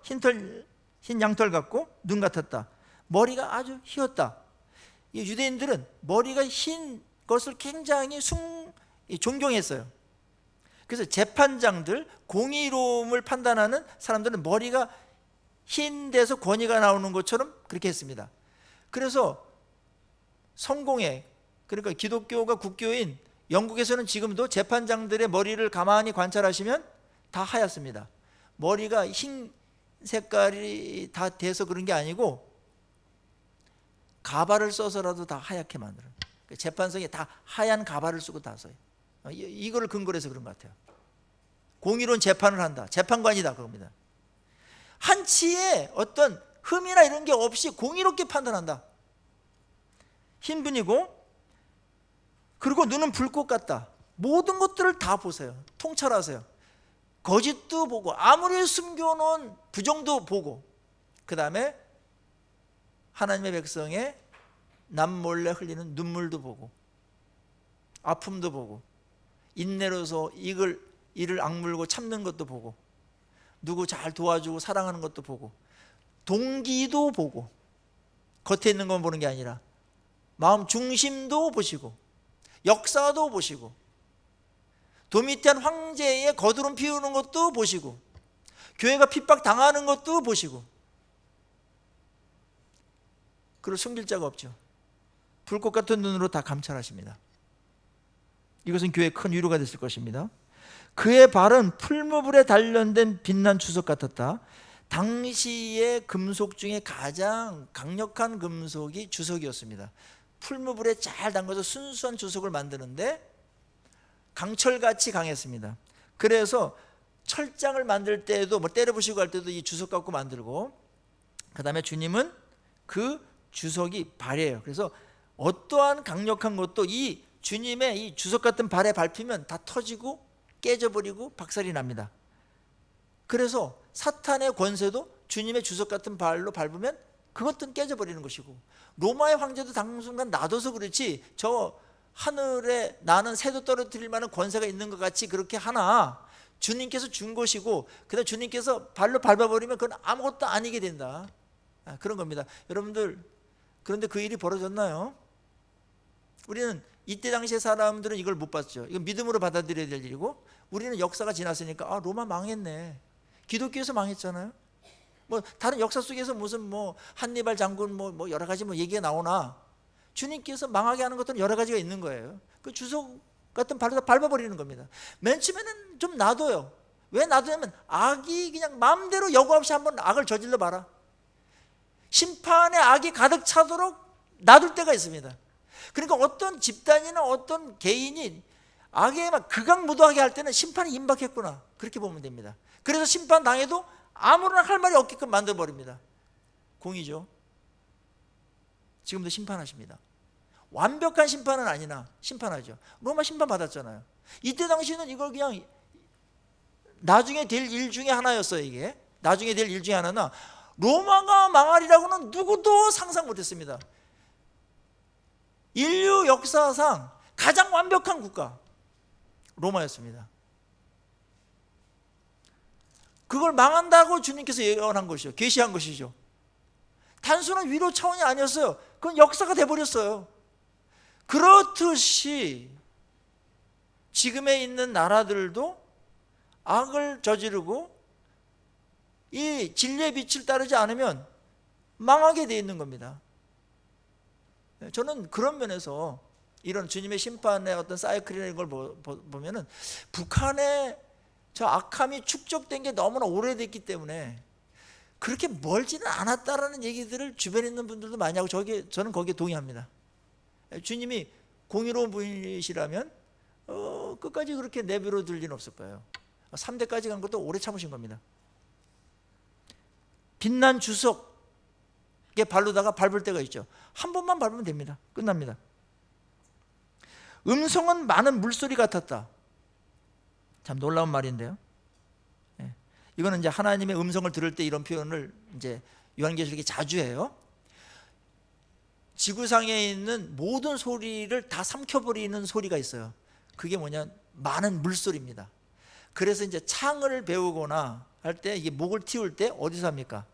흰 양털 같고 눈 같았다. 머리가 아주 희었다. 유대인들은 머리가 흰 것을 굉장히 존경했어요. 그래서 재판장들, 공의로움을 판단하는 사람들은 머리가 흰 데서 권위가 나오는 것처럼 그렇게 했습니다. 그래서 성공회, 그러니까 기독교가 국교인 영국에서는 지금도 재판장들의 머리를 가만히 관찰하시면 다 하얗습니다. 머리가 흰 색깔이 다 돼서 그런 게 아니고 가발을 써서라도 다 하얗게 만들어요. 재판석에 다 하얀 가발을 쓰고 다 써요. 이거를 근거로 해서 그런 것 같아요. 공의로운 재판을 한다, 재판관이다, 그겁니다. 한치의 어떤 흠이나 이런 게 없이 공의롭게 판단한다. 흰 분이고, 그리고 눈은 불꽃 같다. 모든 것들을 다 보세요. 통찰하세요. 거짓도 보고, 아무리 숨겨놓은 부정도 보고, 그 다음에 하나님의 백성의 남몰래 흘리는 눈물도 보고, 아픔도 보고, 인내로서 이를 악물고 참는 것도 보고, 누구 잘 도와주고 사랑하는 것도 보고, 동기도 보고, 겉에 있는 건 보는 게 아니라 마음 중심도 보시고, 역사도 보시고, 도미티안 황제의 거드름 피우는 것도 보시고, 교회가 핍박 당하는 것도 보시고, 그걸 숨길 자가 없죠. 불꽃 같은 눈으로 다 감찰하십니다. 이것은 교회에 큰 위로가 됐을 것입니다. 그의 발은 풀무불에 단련된 빛난 주석 같았다. 당시의 금속 중에 가장 강력한 금속이 주석이었습니다. 풀무불에 잘 담가서 순수한 주석을 만드는데 강철같이 강했습니다. 그래서 철장을 만들 때도 뭐 때려 부시고 할 때도 이 주석 갖고 만들고, 그 다음에 주님은 그 주석이 발이에요. 그래서 어떠한 강력한 것도 이 주님의 이 주석 같은 발에 밟히면 다 터지고 깨져버리고 박살이 납니다. 그래서 사탄의 권세도 주님의 주석 같은 발로 밟으면 그것도 깨져버리는 것이고, 로마의 황제도 당순간 놔둬서 그렇지 저 하늘에 나는 새도 떨어뜨릴 만한 권세가 있는 것 같이 그렇게 하나, 주님께서 준 것이고 그다음 주님께서 발로 밟아버리면 그건 아무것도 아니게 된다. 그런 겁니다. 여러분들, 그런데 그 일이 벌어졌나요? 우리는 이때 당시의 사람들은 이걸 못 봤죠. 이건 믿음으로 받아들여야 될 일이고, 우리는 역사가 지났으니까 로마 망했네. 기독교에서 망했잖아요. 뭐 다른 역사 속에서 무슨 뭐 한니발 장군 뭐 여러 가지 뭐 얘기가 나오나, 주님께서 망하게 하는 것들은 여러 가지가 있는 거예요. 그 주석 같은 발로 다 밟아버리는 겁니다. 맨 처음에는 좀 놔둬요. 왜 놔두냐면 악이 그냥 마음대로 여과 없이 한번 악을 저질러 봐라. 심판의 악이 가득 차도록 놔둘 때가 있습니다. 그러니까 어떤 집단이나 어떤 개인이 악에 막 극악무도하게 할 때는 심판이 임박했구나, 그렇게 보면 됩니다. 그래서 심판 당해도 아무런 할 말이 없게끔 만들어버립니다. 공의죠. 지금도 심판하십니다. 완벽한 심판은 아니나 심판하죠. 로마 심판 받았잖아요. 이때 당시는 이걸 그냥 나중에 될 일 중에 하나였어요. 이게 나중에 될 일 중에 하나나, 로마가 망하리라고는 누구도 상상 못했습니다. 인류 역사상 가장 완벽한 국가 로마였습니다. 그걸 망한다고 주님께서 예언한 것이죠. 계시한 것이죠. 단순한 위로 차원이 아니었어요. 그건 역사가 돼버렸어요. 그렇듯이 지금에 있는 나라들도 악을 저지르고 이 진리의 빛을 따르지 않으면 망하게 돼 있는 겁니다. 저는 그런 면에서 이런 주님의 심판의 어떤 사이클이라는 걸 보면은 북한의 저 악함이 축적된 게 너무나 오래됐기 때문에 그렇게 멀지는 않았다라는 얘기들을 주변에 있는 분들도 많이 하고, 저는 거기에 동의합니다. 주님이 공의로운 분이시라면 끝까지 그렇게 내버려 둘 리는 없을 거예요. 3대까지 간 것도 오래 참으신 겁니다. 빛난 주석에 발로다가 밟을 때가 있죠. 한 번만 밟으면 됩니다. 끝납니다. 음성은 많은 물소리 같았다. 참 놀라운 말인데요. 이거는 이제 하나님의 음성을 들을 때 이런 표현을 이제 요한계시록이 자주 해요. 지구상에 있는 모든 소리를 다 삼켜버리는 소리가 있어요. 그게 뭐냐, 많은 물소리입니다. 그래서 이제 창을 배우거나 할 때 이게 목을 틔울 때 어디서 합니까?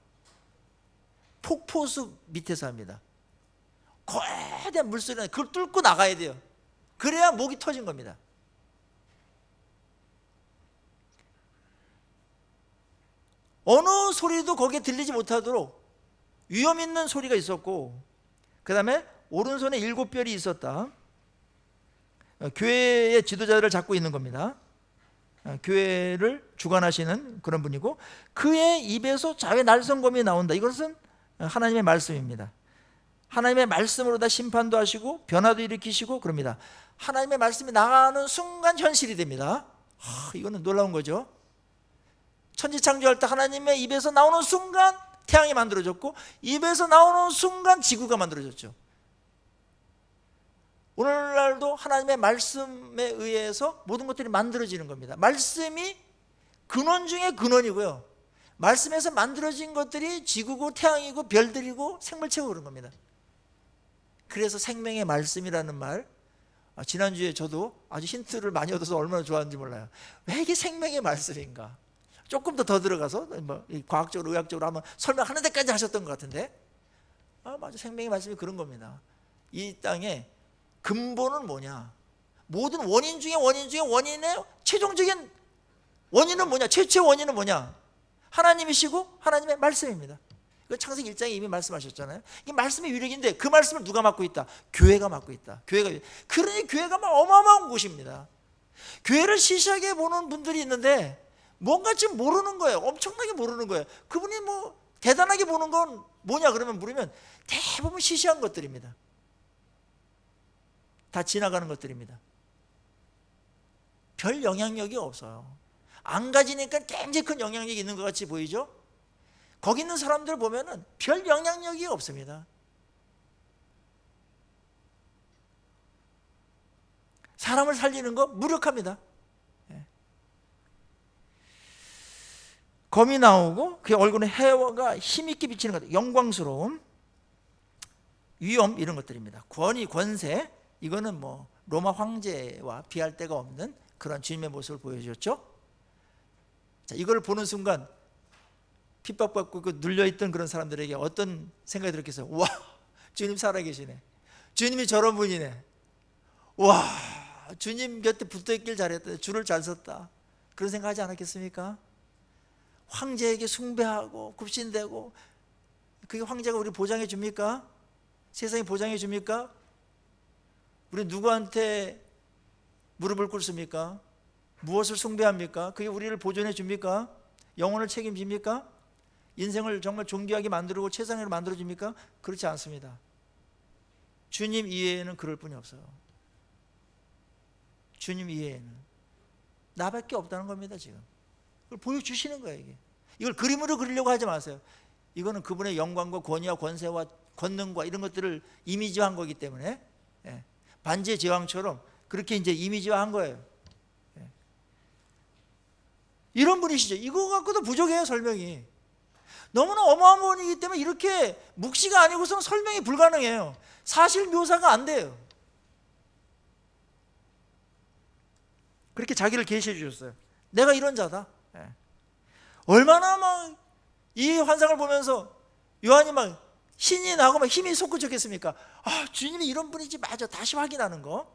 폭포수 밑에서 합니다. 거대한 물소리는 그걸 뚫고 나가야 돼요. 그래야 목이 터진 겁니다. 어느 소리도 거기에 들리지 못하도록 위험 있는 소리가 있었고, 그 다음에 오른손에 7별이 있었다. 교회의 지도자들을 잡고 있는 겁니다. 교회를 주관하시는 그런 분이고, 그의 입에서 자외 날성검이 나온다. 이것은 하나님의 말씀입니다. 하나님의 말씀으로 다 심판도 하시고 변화도 일으키시고 그럽니다. 하나님의 말씀이 나가는 순간 현실이 됩니다. 이거는 놀라운 거죠. 천지창조할 때 하나님의 입에서 나오는 순간 태양이 만들어졌고, 입에서 나오는 순간 지구가 만들어졌죠. 오늘날도 하나님의 말씀에 의해서 모든 것들이 만들어지는 겁니다. 말씀이 근원 중에 근원이고요, 말씀에서 만들어진 것들이 지구고 태양이고 별들이고 생물체고 그런 겁니다. 그래서 생명의 말씀이라는 말, 지난주에 저도 아주 힌트를 많이 얻어서 얼마나 좋아하는지 몰라요. 왜 이게 생명의 말씀인가? 조금 더 들어가서 뭐 과학적으로 의학적으로 한번 설명하는 데까지 하셨던 것 같은데, 맞아, 생명의 말씀이 그런 겁니다. 이 땅에 근본은 뭐냐? 모든 원인 중에 원인의 최종적인 원인은 뭐냐? 최초의 원인은 뭐냐? 하나님이시고 하나님의 말씀입니다. 이거 창세기 1장에 이미 말씀하셨잖아요. 이 말씀의 위력인데 그 말씀을 누가 맡고 있다? 교회가 맡고 있다. 그러니 교회가 막 어마어마한 곳입니다. 교회를 시시하게 보는 분들이 있는데 뭔가 지금 모르는 거예요. 엄청나게 모르는 거예요. 그분이 뭐 대단하게 보는 건 뭐냐 그러면 물으면 대부분 시시한 것들입니다. 다 지나가는 것들입니다. 별 영향력이 없어요. 안 가지니까 굉장히 큰 영향력이 있는 것 같이 보이죠? 거기 있는 사람들 보면은 별 영향력이 없습니다. 사람을 살리는 거 무력합니다. 검이 나오고 그 얼굴에 해가 힘있게 비치는 것, 영광스러움, 위엄 이런 것들입니다. 권위, 권세, 이거는 뭐 로마 황제와 비할 데가 없는 그런 주님의 모습을 보여줬죠. 자, 이걸 보는 순간 핍박받고 눌려있던 그런 사람들에게 어떤 생각이 들었겠어요? 와, 주님 살아계시네. 주님이 저런 분이네. 와, 주님 곁에 붙어있길 잘했다. 줄을 잘 섰다. 그런 생각하지 않았겠습니까? 황제에게 숭배하고 굽신대고, 그게 황제가 우리 보장해 줍니까? 세상이 보장해 줍니까? 우리 누구한테 무릎을 꿇습니까? 무엇을 숭배합니까? 그게 우리를 보존해 줍니까? 영혼을 책임집니까? 인생을 정말 존귀하게 만들고 최상으로 만들어 줍니까? 그렇지 않습니다. 주님 이외에는 그럴 분이 없어요. 주님 이외에는 나밖에 없다는 겁니다. 지금 그걸 보여주시는 거예요. 이걸 그림으로 그리려고 하지 마세요. 이거는 그분의 영광과 권위와 권세와 권능과 이런 것들을 이미지화한 거기 때문에, 반지의 제왕처럼 그렇게 이제 이미지화한 거예요. 이런 분이시죠. 이거 갖고도 부족해요. 설명이 너무나 어마어마한 분이기 때문에 이렇게 묵시가 아니고서는 설명이 불가능해요. 사실 묘사가 안 돼요. 그렇게 자기를 계시해 주셨어요. 내가 이런 자다. 얼마나 막 이 환상을 보면서 요한이 막 신이 나고 막 힘이 솟구쳤겠습니까? 아, 주님이 이런 분이지. 맞아. 다시 확인하는 거,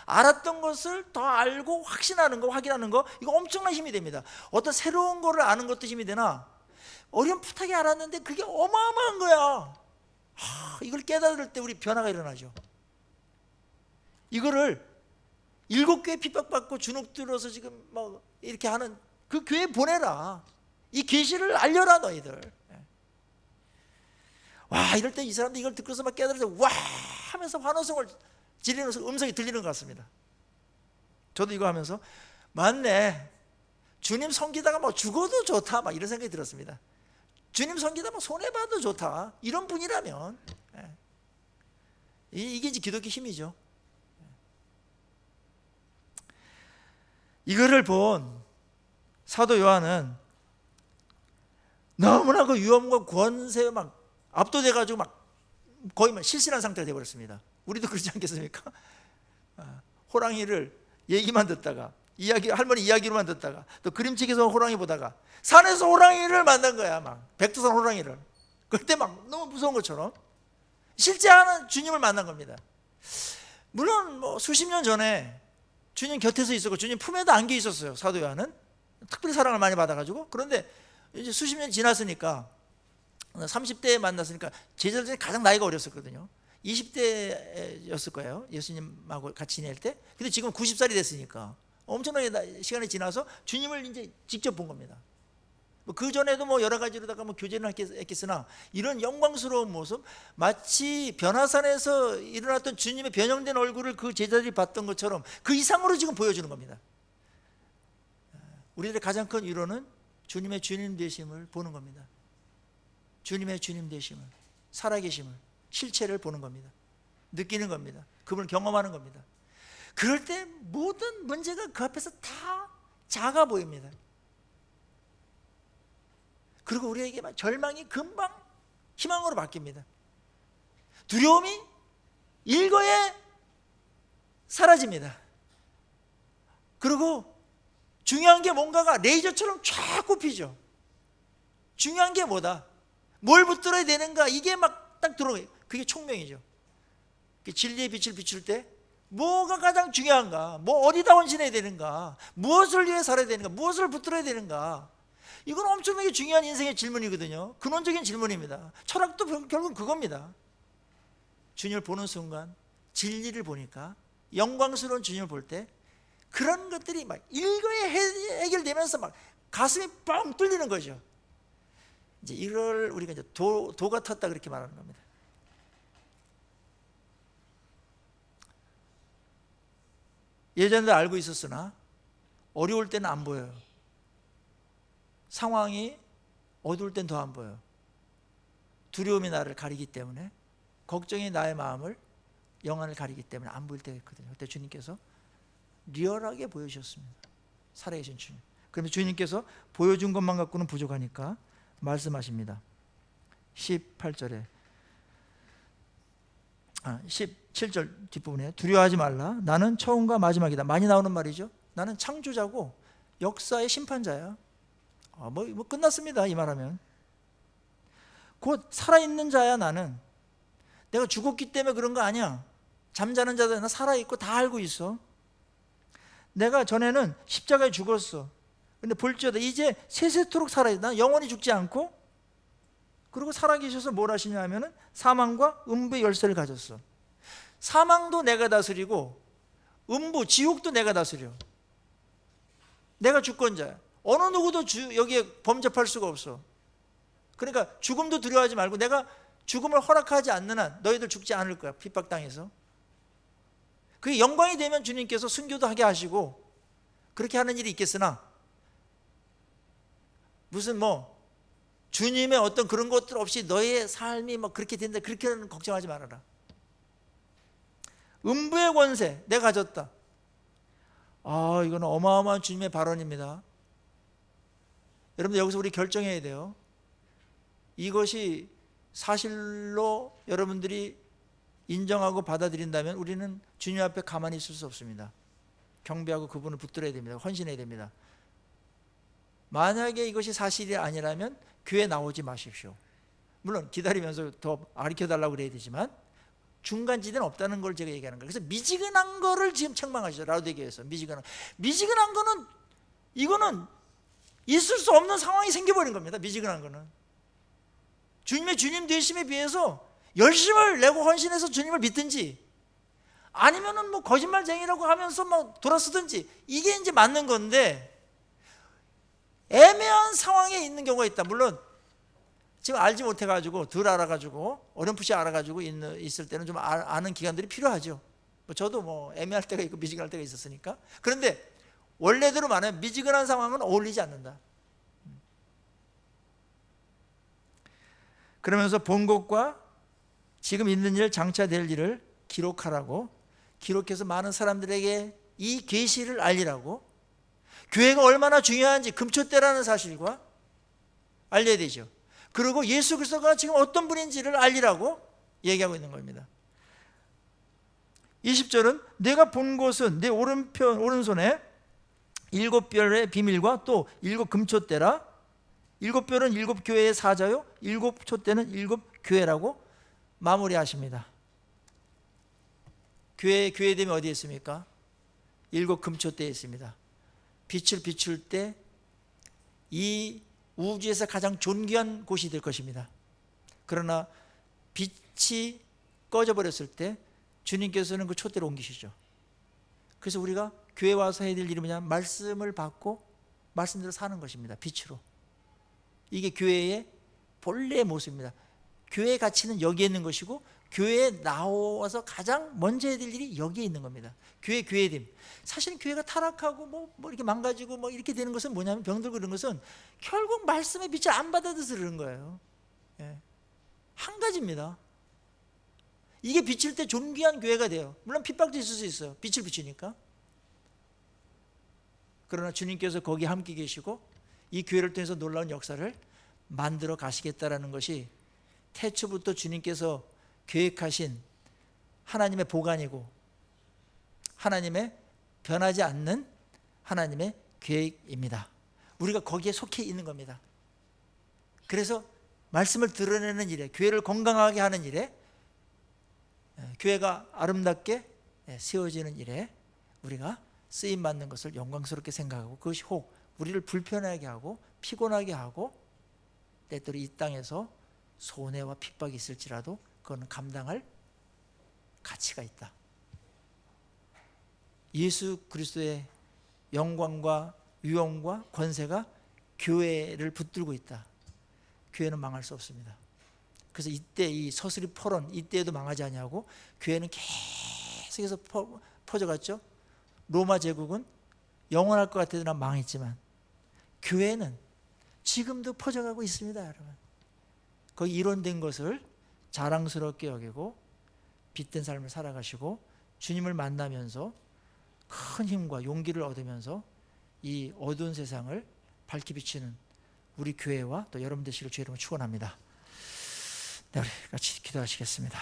알았던 것을 더 알고 확신하는 거, 확인하는 거, 이거 엄청난 힘이 됩니다. 어떤 새로운 거를 아는 것도 힘이 되나 어렴풋하게 알았는데 그게 어마어마한 거야. 이걸 깨달을 때 우리 변화가 일어나죠. 이거를 7교회 핍박받고 주눅 들어서 지금 뭐 이렇게 하는 그 교회 보내라. 이 계시를 알려라 너희들. 와, 이럴 때 이 사람들 이걸 듣고서 막 깨달아서 와 하면서 환호성을 지르는 음성이 들리는 것 같습니다. 저도 이거 하면서 맞네, 주님 섬기다가 뭐 죽어도 좋다 막 이런 생각이 들었습니다. 주님 섬기다 뭐 손해봐도 좋다, 이런 분이라면. 이게 이제 기독교 힘이죠. 이거를 본 사도 요한은 너무나 그 위엄과 권세에 막 압도돼가지고 막 거의 막 실신한 상태가 되어버렸습니다. 우리도 그렇지 않겠습니까? 호랑이를 얘기만 듣다가, 할머니 이야기로만 듣다가, 또 그림책에서 호랑이 보다가 산에서 호랑이를 만난 거야. 막 백두산 호랑이를. 그때 막 너무 무서운 것처럼 실제 하는 주님을 만난 겁니다. 물론 뭐 수십 년 전에 주님 곁에서 있었고 주님 품에도 안겨 있었어요. 사도 요한은 특별히 사랑을 많이 받아가지고. 그런데 이제 수십 년 지났으니까 30대에 만났으니까 제자들 중에 가장 나이가 어렸었거든요. 20대였을 거예요. 예수님하고 같이 지낼 때. 근데 지금 90살이 됐으니까 엄청나게 시간이 지나서 주님을 이제 직접 본 겁니다. 그 전에도 뭐 여러 가지로다가 뭐 교제는 했겠으나 이런 영광스러운 모습, 마치 변화산에서 일어났던 주님의 변형된 얼굴을 그 제자들이 봤던 것처럼 그 이상으로 지금 보여주는 겁니다. 우리들의 가장 큰 위로는 주님의 주님 되심을 보는 겁니다. 주님의 주님 되심을, 살아계심을, 실체를 보는 겁니다. 느끼는 겁니다. 그분을 경험하는 겁니다. 그럴 때 모든 문제가 그 앞에서 다 작아 보입니다. 그리고 우리에게 절망이 금방 희망으로 바뀝니다. 두려움이 일거에 사라집니다. 그리고 중요한 게 뭔가가 레이저처럼 쫙 꼽히죠. 중요한 게 뭐다? 뭘 붙들어야 되는가? 이게 막 딱 들어가요. 그게 총명이죠. 진리의 빛을 비출 때 뭐가 가장 중요한가? 뭐 어디다 헌신해야 되는가? 무엇을 위해 살아야 되는가? 무엇을 붙들어야 되는가? 이건 엄청나게 중요한 인생의 질문이거든요. 근원적인 질문입니다. 철학도 결국은 그겁니다. 주님을 보는 순간, 진리를 보니까, 영광스러운 주님을 볼 때 그런 것들이 막 일거에 해결되면서 막 가슴이 뻥 뚫리는 거죠. 이제 이걸 우리가 이제 도가 텄다 그렇게 말하는 겁니다. 예전에도 알고 있었으나 어려울 때는 안 보여요. 상황이 어두울 땐 더 안 보여요. 두려움이 나를 가리기 때문에, 걱정이 나의 마음을, 영안을 가리기 때문에 안 보일 때가 있거든요. 그때 주님께서 리얼하게 보여주셨습니다. 살아계신 주님. 그러면 주님께서 보여준 것만 갖고는 부족하니까 말씀하십니다. 18절에 17절 뒷부분에 두려워하지 말라. 나는 처음과 마지막이다. 많이 나오는 말이죠. 나는 창조자고 역사의 심판자야. 뭐 끝났습니다. 이 말하면 곧 살아있는 자야. 나는 내가 죽었기 때문에 그런 거 아니야. 잠자는 자도 나 살아있고 다 알고 있어. 내가 전에는 십자가에 죽었어. 근데 볼지어다 이제 세세토록 살아있어. 난 영원히 죽지 않고, 그리고 살아계셔서 뭘 하시냐 하면은 사망과 음부의 열쇠를 가졌어. 사망도 내가 다스리고 음부, 지옥도 내가 다스려. 내가 주권자야. 어느 누구도 여기에 범접할 수가 없어. 그러니까 죽음도 두려워하지 말고, 내가 죽음을 허락하지 않는 한 너희들 죽지 않을 거야. 핍박당해서. 그게 영광이 되면 주님께서 순교도 하게 하시고 그렇게 하는 일이 있겠으나, 무슨 주님의 어떤 그런 것들 없이 너의 삶이 그렇게 된다, 그렇게는 걱정하지 말아라. 음부의 권세 내가 가졌다. 이거는 어마어마한 주님의 발언입니다. 여러분들 여기서 우리 결정해야 돼요. 이것이 사실로 여러분들이 인정하고 받아들인다면 우리는 주님 앞에 가만히 있을 수 없습니다. 경배하고 그분을 붙들어야 됩니다. 헌신해야 됩니다. 만약에 이것이 사실이 아니라면 교회 나오지 마십시오. 물론 기다리면서 더 가르쳐달라고 그래야 되지만 중간지대는 없다는 걸 제가 얘기하는 거예요. 그래서 미지근한 거를 지금 책망하시죠. 라우디게에서 미지근한 거는, 이거는 있을 수 없는 상황이 생겨버린 겁니다. 미지근한 거는 주님의 주님 되심에 비해서 열심을 내고 헌신해서 주님을 믿든지, 아니면은 거짓말쟁이라고 하면서 돌아서든지, 이게 이제 맞는 건데, 애매한 상황에 있는 경우가 있다. 물론 지금 알지 못해가지고, 덜 알아가지고, 어렴풋이 알아가지고 있을 때는 좀 아는 기간들이 필요하죠. 저도 애매할 때가 있고 미지근할 때가 있었으니까. 그런데 원래대로 말하면 미지근한 상황은 어울리지 않는다. 그러면서 본 것과 지금 있는 일, 장차 될 일을 기록하라고, 기록해서 많은 사람들에게 이 계시를 알리라고, 교회가 얼마나 중요한지 금초대라는 사실과 알려야 되죠. 그리고 예수 그리스도가 지금 어떤 분인지를 알리라고 얘기하고 있는 겁니다. 20절은 내가 본 것은 내 오른손에 7별의 비밀과 또 7 금초대라. 7별은 7 교회의 사자요, 7 촛대는 7 교회라고 마무리하십니다. 교회됨이 어디에 있습니까? 7 금초대에 있습니다. 빛을 비출 때 이 우주에서 가장 존귀한 곳이 될 것입니다. 그러나 빛이 꺼져버렸을 때 주님께서는 그 촛대를 옮기시죠. 그래서 우리가 교회 와서 해야 될 일이 뭐냐? 말씀을 받고 말씀대로 사는 것입니다. 빛으로. 이게 교회의 본래의 모습입니다. 교회의 가치는 여기에 있는 것이고, 교회에 나와서 가장 먼저 해야 될 일이 여기에 있는 겁니다. 교회됨. 사실은 교회가 타락하고 이렇게 망가지고 이렇게 되는 것은 뭐냐면, 병들고 그런 것은 결국 말씀의 빛을 안 받아들여서 그런 거예요. 한 가지입니다. 이게 비칠 때 존귀한 교회가 돼요. 물론 핍박도 있을 수 있어요. 빛을 비추니까. 그러나 주님께서 거기 함께 계시고 이 교회를 통해서 놀라운 역사를 만들어 가시겠다라는 것이 태초부터 주님께서 계획하신 하나님의 보관이고, 하나님의 변하지 않는 하나님의 계획입니다. 우리가 거기에 속해 있는 겁니다. 그래서 말씀을 드러내는 일에, 교회를 건강하게 하는 일에, 교회가 아름답게 세워지는 일에 우리가 쓰임 받는 것을 영광스럽게 생각하고, 그것이 혹 우리를 불편하게 하고 피곤하게 하고 때때로 이 땅에서 손해와 핍박이 있을지라도 그거는 감당할 가치가 있다. 예수 그리스도의 영광과 위엄과 권세가 교회를 붙들고 있다. 교회는 망할 수 없습니다. 그래서 이때 이 서슬이 포론 이때에도 망하지 않냐고, 교회는 계속해서 퍼져갔죠. 로마 제국은 영원할 것 같아도 난 망했지만 교회는 지금도 퍼져가고 있습니다, 여러분. 거기 이론된 것을 자랑스럽게 여기고 빛된 삶을 살아가시고 주님을 만나면서 큰 힘과 용기를 얻으면서 이 어두운 세상을 밝히 비치는 우리 교회와 또 여러분 되시길 주의 이름으로 축원합니다. 네, 우리 같이 기도하시겠습니다.